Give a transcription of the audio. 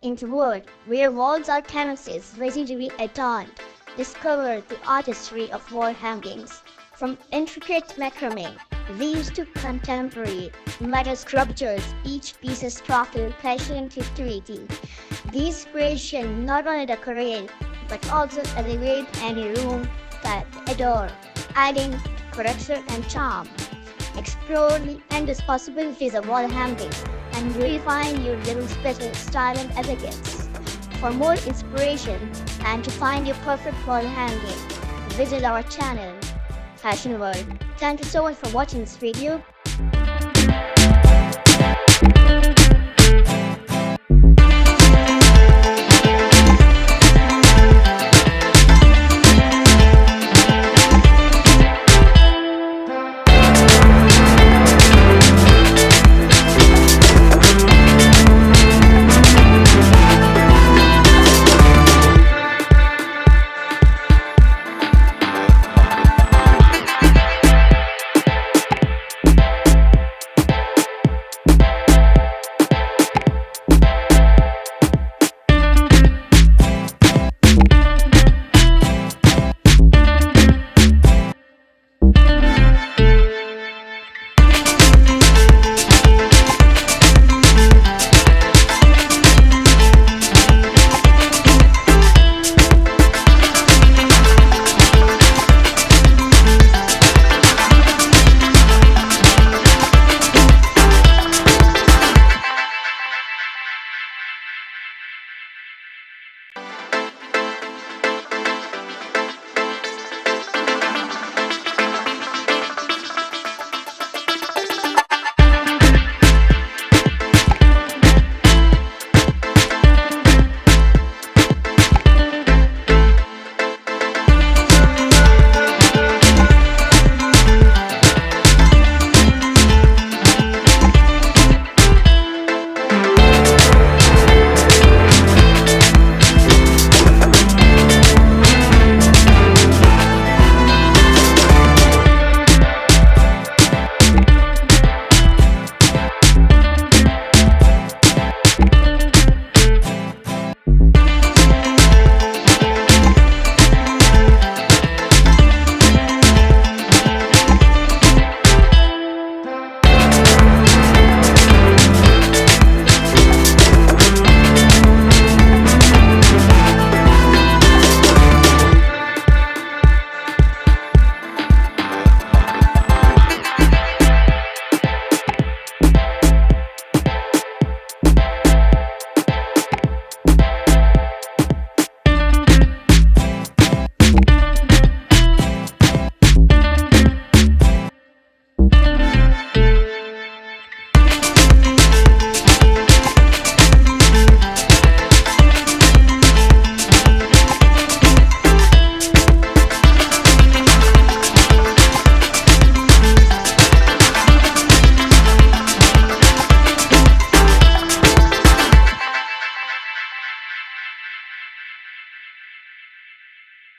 into a world where walls are canvases ready to be adorned. Discover the artistry of wall hangings, from intricate macrame weaves to contemporary metal sculptures. Each piece is crafted with passion and creativity. These creations not only decorate but also elevate any room that adore, adding character and charm. Explore the endless possibilities of wall hanging and refine your little special style and elegance. For more inspiration and to find your perfect wall hanging, visit our channel, Fashion World. Thank you so much for watching this video.